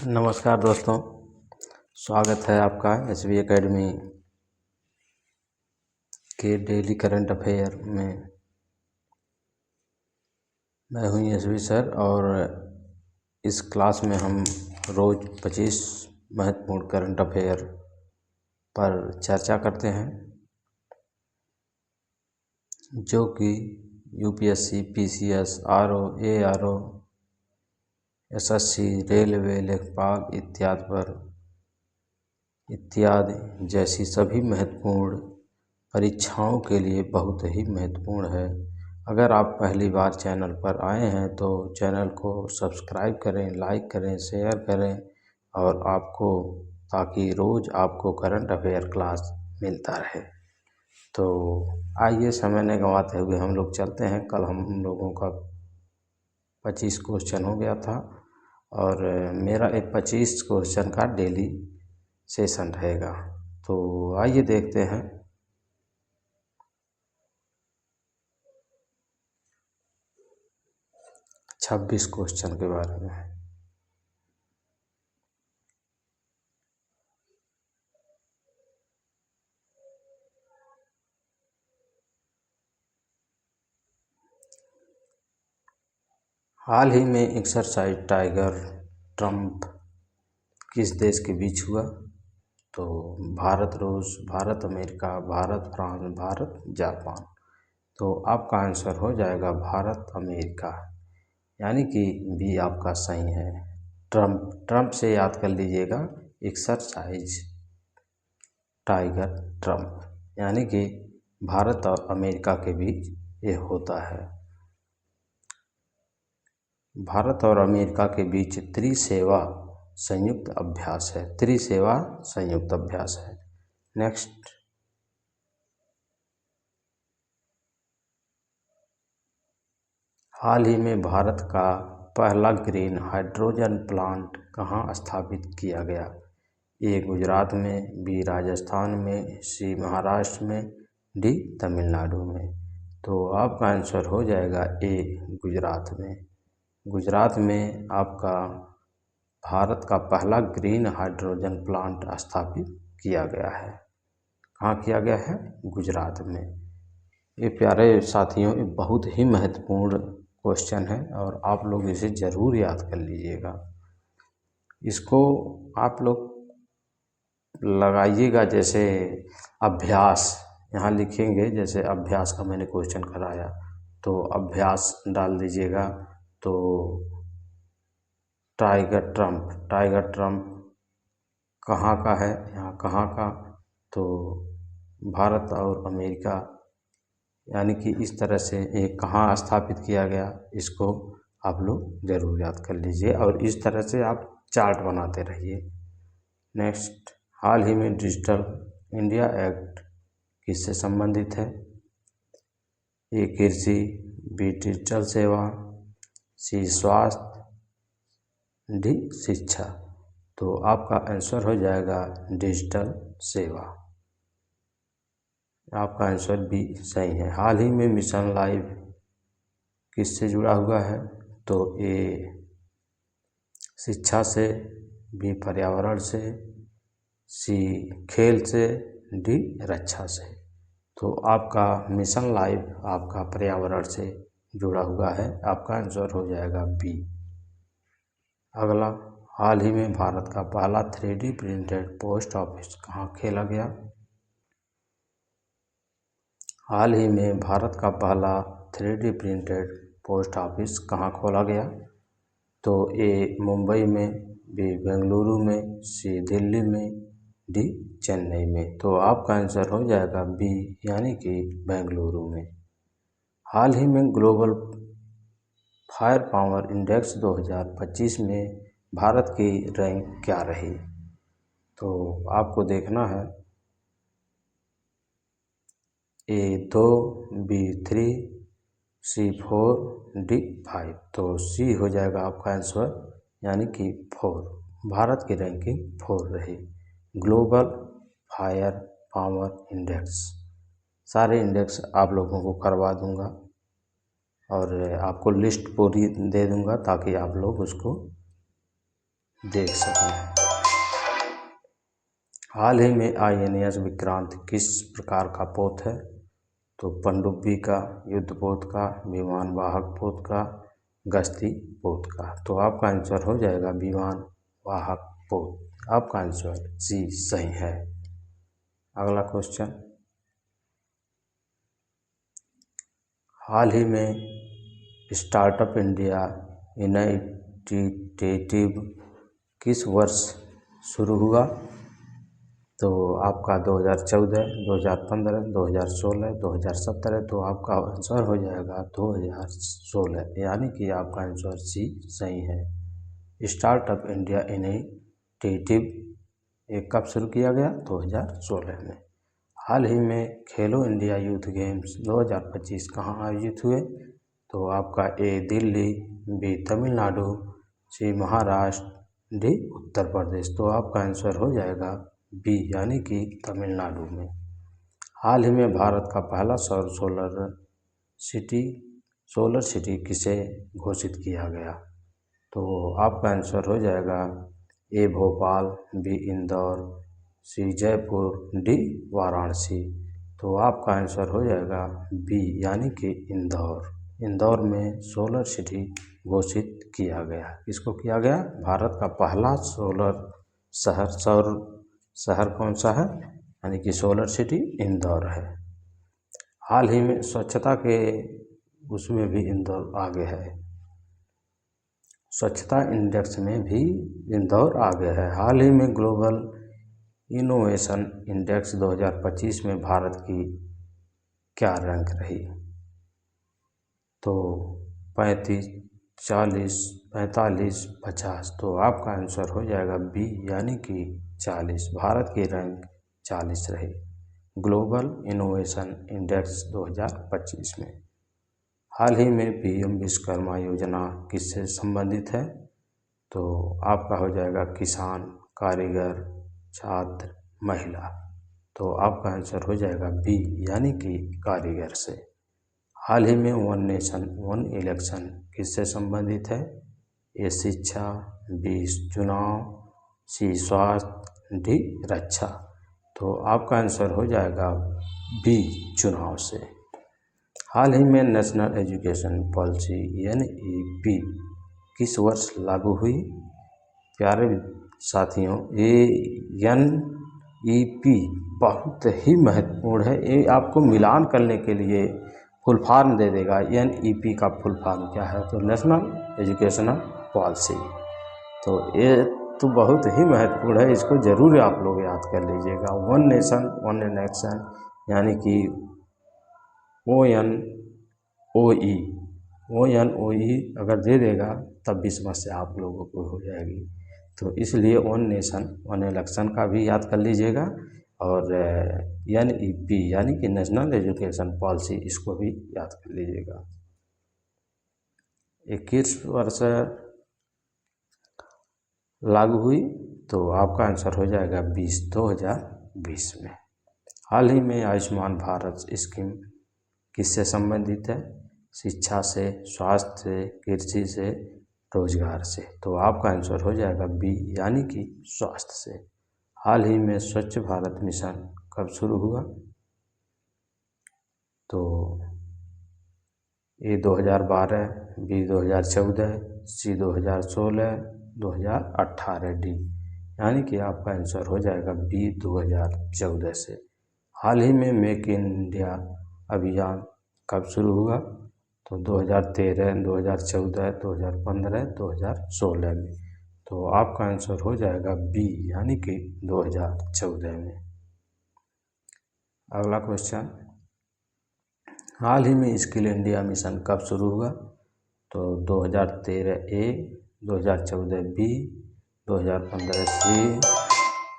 नमस्कार दोस्तों, स्वागत है आपका एसवी एकेडमी के डेली करंट अफेयर में। मैं हूं एसवी सर और इस क्लास में हम रोज़ 25 महत्वपूर्ण करंट अफेयर पर चर्चा करते हैं जो कि UPSC, PCS, RO, ARO, SSC, railway, लेखपाल इत्यादि जैसी सभी महत्वपूर्ण परीक्षाओं के लिए बहुत ही महत्वपूर्ण है। अगर आप पहली बार चैनल पर आए हैं तो चैनल को सब्सक्राइब करें, लाइक करें, शेयर करें और ताकि रोज़ आपको करंट अफेयर क्लास मिलता रहे। तो आइए समय न गंवाते हुए हम लोग चलते हैं। कल हम लोगों का 25 क्वेश्चन हो गया था और मेरा एक 25 क्वेश्चन का डेली सेशन रहेगा। तो आइए देखते हैं। 26 क्वेश्चन के बारे में। हाल ही में एक्सरसाइज टाइगर ट्रंप किस देश के बीच हुआ? तो भारत रूस, Bharat America, Bharat France, Bharat Japan. तो आपका आंसर हो जाएगा भारत अमेरिका, यानी कि बी आपका सही है। ट्रंप से याद कर लीजिएगा, एक्सरसाइज टाइगर ट्रंप, यानी कि भारत और अमेरिका के बीच ये होता है। भारत और अमेरिका के बीच त्रिसेवा संयुक्त अभ्यास है। त्रिसेवा संयुक्त अभ्यास है। नेक्स्ट, हाल ही में भारत का पहला ग्रीन हाइड्रोजन प्लांट कहाँ स्थापित किया गया? ए गुजरात में, बी राजस्थान में, सी महाराष्ट्र में, डी तमिलनाडु में। तो आपका आंसर हो जाएगा ए गुजरात में। गुजरात में आपका भारत का पहला ग्रीन हाइड्रोजन प्लांट स्थापित किया गया है। कहाँ किया गया है? गुजरात में। ये प्यारे साथियों, ये बहुत ही महत्वपूर्ण क्वेश्चन है और आप लोग इसे ज़रूर याद कर लीजिएगा। इसको आप लोग लगाइएगा, जैसे अभ्यास यहाँ लिखेंगे, जैसे अभ्यास का मैंने क्वेश्चन कराया तो अभ्यास डाल दीजिएगा। तो टाइगर ट्रंप कहाँ का है? यहाँ कहाँ का? तो भारत और अमेरिका, यानी कि इस तरह से ये कहाँ स्थापित किया गया, इसको आप लोग ज़रूर याद कर लीजिए और इस तरह से आप चार्ट बनाते रहिए। नेक्स्ट, हाल ही में डिजिटल इंडिया एक्ट किससे संबंधित है? ए कृषि, बी डिजिटल सेवा, सी स्वास्थ्य, डी शिक्षा। तो आपका आंसर हो जाएगा डिजिटल सेवा। आपका आंसर बी सही है। हाल ही में मिशन लाइफ किससे जुड़ा हुआ है? तो ए शिक्षा से, बी पर्यावरण से, सी खेल से, डी रक्षा से। तो आपका मिशन लाइफ आपका पर्यावरण से जुड़ा हुआ है। आपका आंसर हो जाएगा बी। अगला, हाल ही में भारत का पहला 3D प्रिंटेड पोस्ट ऑफिस कहाँ खोला गया? हाल ही में भारत का पहला 3D प्रिंटेड पोस्ट ऑफिस कहाँ खोला गया? तो ए मुंबई में, बी बेंगलुरु में, सी दिल्ली में, डी चेन्नई में। तो आपका आंसर हो जाएगा बी, यानी कि बेंगलुरु में। हाल ही में ग्लोबल फायर पावर इंडेक्स 2025 में भारत की रैंक क्या रही? तो आपको देखना है, ए 2, बी 3, सी 4, डी 5। तो सी हो जाएगा आपका आंसर, यानी कि 4। भारत की रैंकिंग 4 रही। ग्लोबल फायर पावर इंडेक्स, सारे इंडेक्स आप लोगों को करवा दूंगा और आपको लिस्ट पूरी दे दूंगा ताकि आप लोग उसको देख सकें। हाल ही में INS विक्रांत किस प्रकार का पोत है? तो पनडुब्बी का, युद्धपोत का, विमान वाहक पोत का, गश्ती पोत का। तो आपका आंसर हो जाएगा विमान वाहक पोत। आपका आंसर जी सही है। अगला क्वेश्चन, हाल ही में स्टार्टअप इंडिया इनिशिएटिव किस वर्ष शुरू हुआ? तो आपका 2014, 2015, 2016, 2017। तो आपका आंसर हो जाएगा 2016, यानी कि आपका आंसर सी सही है। स्टार्टअप इंडिया इनिशिएटिव ये कब शुरू किया गया? 2016 में। हाल ही में खेलो इंडिया यूथ गेम्स 2025 कहाँ आयोजित हुए? तो आपका ए दिल्ली, बी तमिलनाडु, सी महाराष्ट्र, डी उत्तर प्रदेश। तो आपका आंसर हो जाएगा बी, यानी कि तमिलनाडु में। हाल ही में भारत का पहला सोलर सिटी किसे घोषित किया गया? तो आपका आंसर हो जाएगा ए भोपाल, बी इंदौर, सी जयपुर, डी वाराणसी। तो आपका आंसर हो जाएगा बी, यानी कि इंदौर। इंदौर में सोलर सिटी घोषित किया गया। किसको किया गया? भारत का पहला सौर शहर कौन सा है? यानी कि सोलर सिटी इंदौर है। हाल ही में स्वच्छता के उसमें भी इंदौर आगे है, स्वच्छता इंडेक्स में भी इंदौर आगे है। हाल ही में ग्लोबल इनोवेशन इंडेक्स 2025 में भारत की क्या रैंक रही? तो 35, 40, 45, 50। तो आपका आंसर हो जाएगा बी, यानी कि 40। भारत की रैंक 40 रही ग्लोबल इनोवेशन इंडेक्स 2025 में। हाल ही में PM विश्वकर्मा योजना किससे संबंधित है? तो आपका हो जाएगा किसान, कारीगर, छात्र, महिला। तो आपका आंसर हो जाएगा बी, यानी कि कारीगर से। हाल ही में वन नेशन वन इलेक्शन किससे संबंधित है? ए शिक्षा, बी चुनाव, सी स्वास्थ्य, डी रक्षा। तो आपका आंसर हो जाएगा बी, चुनाव से। हाल ही में नेशनल एजुकेशन पॉलिसी NEP किस वर्ष लागू हुई? प्यारे साथियों, ये NEP बहुत ही महत्वपूर्ण है। ये आपको मिलान करने के लिए फुल फॉर्म दे देगा। NEP का फुल फॉर्म क्या है? तो नेशनल एजुकेशनल पॉलिसी। तो ये तो बहुत ही महत्वपूर्ण है, इसको ज़रूर आप लोग याद कर लीजिएगा। वन नेशन वन इलेक्शन, यानी कि ONOE अगर दे देगा तब भी समस्या आप लोगों को हो जाएगी। तो इसलिए वन नेशन वन इलेक्शन का भी याद कर लीजिएगा, और NEP यानी कि नेशनल एजुकेशन पॉलिसी, इसको भी याद कर लीजिएगा। 21 वर्ष लागू हुई, तो आपका आंसर हो जाएगा 2020 में। हाल ही में आयुष्मान भारत स्कीम किससे संबंधित है? शिक्षा से, स्वास्थ्य से, कृषि से, रोजगार से। तो आपका आंसर हो जाएगा बी, यानी कि स्वास्थ्य से। हाल ही में स्वच्छ भारत मिशन कब शुरू हुआ? तो ए 2012, बी 2014, सी 2016, 2018, डी, यानी कि आपका आंसर हो जाएगा बी, 2014 से। हाल ही में मेक इन इंडिया अभियान कब शुरू हुआ? तो 2013, 2014, 2015, 2016 में। तो आपका आंसर हो जाएगा बी, यानी कि 2014 में। अगला क्वेश्चन, हाल ही में स्किल इंडिया मिशन कब शुरू हुआ? तो 2013 ए, 2014 बी, 2015 सी,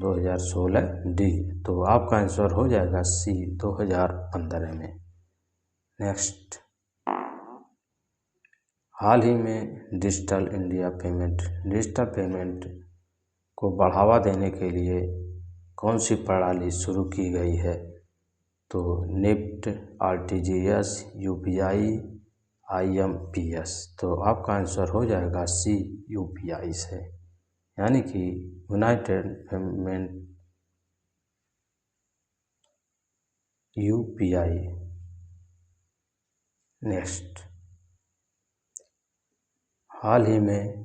2016 डी। तो आपका आंसर हो जाएगा सी, 2015 में। नेक्स्ट, हाल ही में डिजिटल पेमेंट को बढ़ावा देने के लिए कौन सी प्रणाली शुरू की गई है? तो निफ्ट, RTGS, UPI, IMPS। तो आपका आंसर हो जाएगा सी, UPI से। यानी कि यूनाइटेड पेमेंट UPI। नेक्स्ट, हाल ही में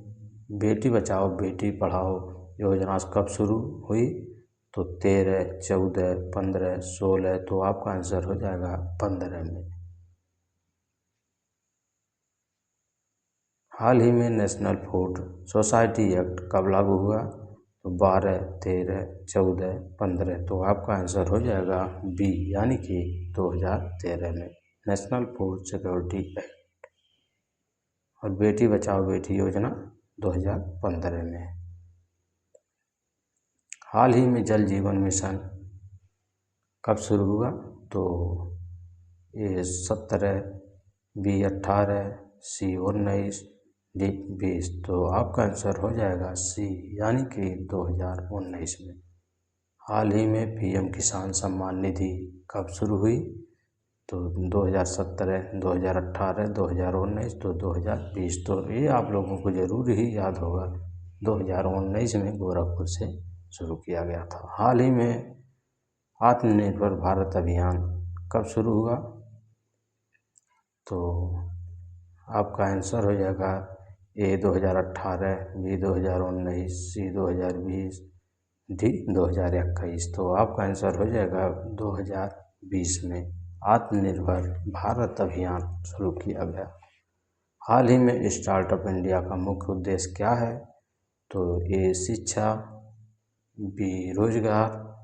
बेटी बचाओ बेटी पढ़ाओ योजना कब शुरू हुई? तो 13, 14, 15, 16। तो आपका आंसर हो जाएगा 15 में। हाल ही में नेशनल फूड सोसाइटी एक्ट कब लागू हुआ? तो 12, 13, 14, 15। तो आपका आंसर हो जाएगा बी, यानी कि 2013 में नेशनल फूड सिक्योरिटी एक्ट। और बेटी बचाओ बेटी योजना 2015 में। हाल ही में जल जीवन मिशन कब शुरू हुआ? तो ए 17, बी 18, सी 19, डी 20। तो आपका आंसर हो जाएगा सी, यानी कि 2019 में। हाल ही में PM किसान सम्मान निधि कब शुरू हुई? तो 2017, 2018, 2019, तो 2020। तो ये आप लोगों को जरूर ही याद होगा, 2019 में गोरखपुर से शुरू किया गया था। हाल ही में आत्मनिर्भर भारत अभियान कब शुरू हुआ? तो आपका आंसर हो जाएगा ए 2018, बी 2019, सी 2020, डी 2021। तो आपका आंसर हो जाएगा 2020 में आत्मनिर्भर भारत अभियान शुरू किया गया। हाल ही में स्टार्टअप इंडिया का मुख्य उद्देश्य क्या है? तो ए शिक्षा, बी रोजगार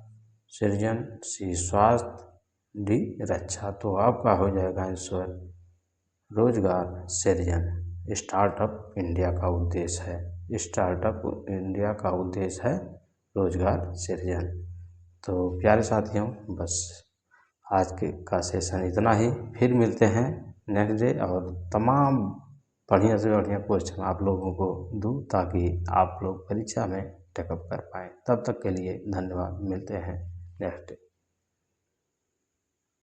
सृजन, सी स्वास्थ्य, डी रक्षा। तो आपका हो जाएगा आंसर रोजगार सृजन। स्टार्टअप इंडिया का उद्देश्य है, स्टार्टअप इंडिया का उद्देश्य है रोजगार सृजन। तो प्यारे साथियों, बस आज के का सेशन इतना ही। फिर मिलते हैं नेक्स्ट डे, और तमाम बढ़िया से बढ़िया क्वेश्चन आप लोगों को दूँ, ताकि आप लोग परीक्षा में टेकअप कर पाएँ। तब तक के लिए धन्यवाद। मिलते हैं नेक्स्ट डे।